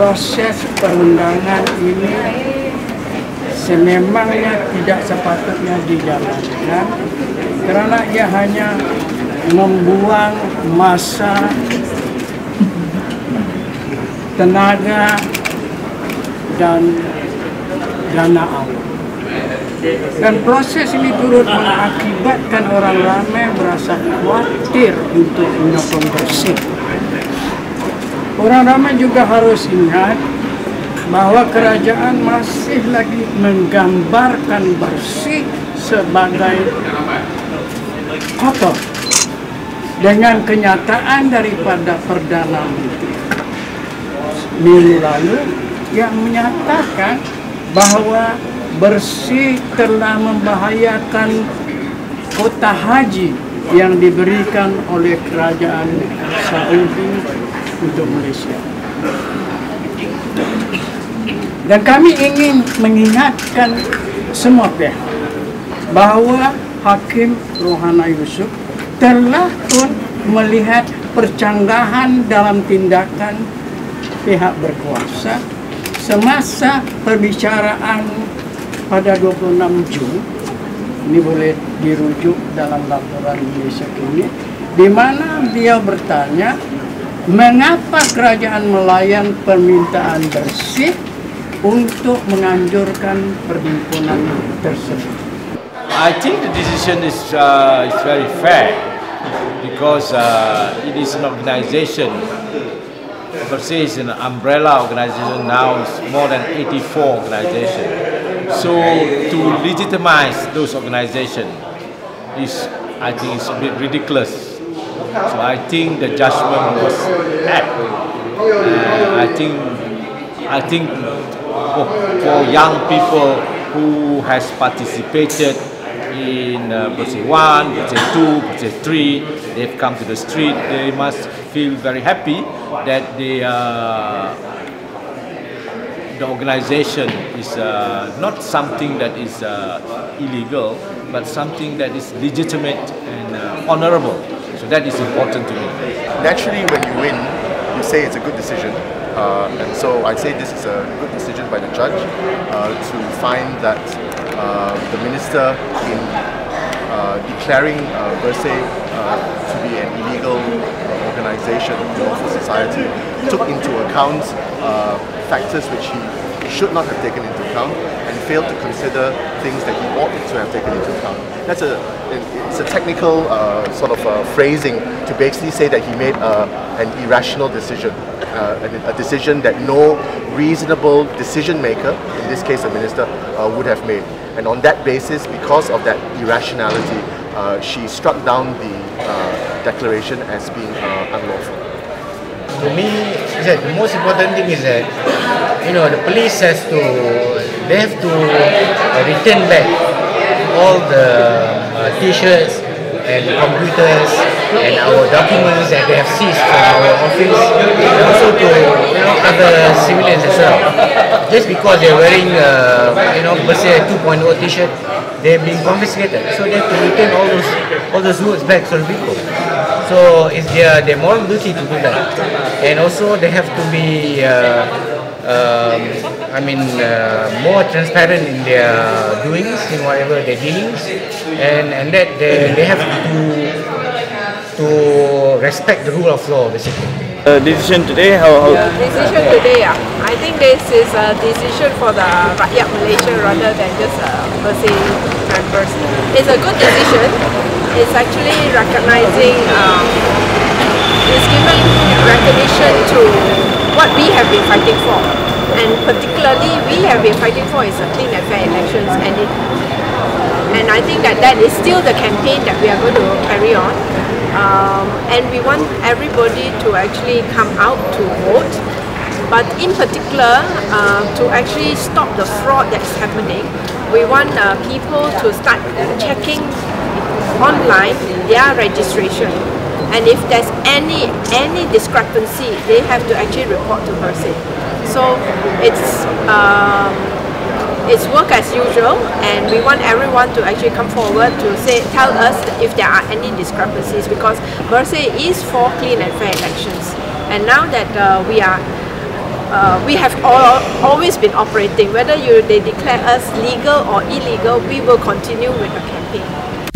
Proses perundangan ini sememangnya tidak sepatutnya dijalankan karena ia hanya membuang masa, tenaga, dan dana awam. Dan proses ini turut mengakibatkan orang ramai merasa khawatir untuk menyokong bersih. Orang ramai juga harus ingat bahwa kerajaan masih lagi menggambarkan bersih sebagai kotor dengan kenyataan daripada Perdana Menteri minggu lalu yang menyatakan bahwa bersih telah membahayakan kota haji yang diberikan oleh kerajaan Saudi untuk Malaysia. Dan kami ingin mengingatkan semua pihak bahwa Hakim Rohana Yusuf telah pun melihat percanggahan dalam tindakan pihak berkuasa semasa perbicaraan pada 26 Jun. Ini boleh dirujuk dalam laporan Malaysia Kini, di mana dia bertanya mengapa kerajaan melayan permintaan bersih untuk menganjurkan perhimpunan tersebut. I think the decision is very fair because it is an organization. Bersih is an umbrella organization now. It's more than 84 organizations. So to legitimize those organizations is, I think, it's a bit ridiculous. So I think the judgment was apt. I think for young people who has participated in Bersih 1, Bersih 2, Bersih 3, they've come to the street. They must feel very happy that the organization is not something that is illegal, but something that is legitimate and honorable. So that is important to me. Naturally, when you win, you say it's a good decision. And so I say this is a good decision by the judge to find that the minister, in declaring Bersih to be an illegal organization, lawful society, took into account factors which he should not have taken into account and failed to consider things that he ought to have taken into account. It's a technical sort of phrasing to basically say that he made an irrational decision, a decision that no reasonable decision maker, in this case a minister, would have made. And on that basis, because of that irrationality, she struck down the declaration as being unlawful. To me, the most important thing is that the police they have to return back all the T-shirts and computers and our documents that they have seized from our office, and also to other civilians as well. Just because they're wearing Bersih 2.0 T-shirt, they've been confiscated. So they have to return all those goods back to the people. So it's their moral duty to do that, and also they have to be more transparent in their doings, in whatever their dealings, and that they have to respect the rule of law, basically. Decision today, Decision today, I think this is a decision for the Rakyat Malaysia rather than just Bersih members. It's a good decision. It's actually recognizing, it's giving recognition to what we have been fighting for. And particularly, we have been fighting for is a clean and fair elections. And I think that is still the campaign that we are going to carry on. And we want everybody to actually come out to vote. But in particular, to actually stop the fraud that's happening, we want people to start checking online their registration, and if there's any discrepancy, they have to actually report to Bersih. So it's work as usual, and we want everyone to actually come forward to tell us if there are any discrepancies, because Bersih is for clean and fair elections. And now that we are we have always been operating. Whether they declare us legal or illegal, we will continue with the campaign.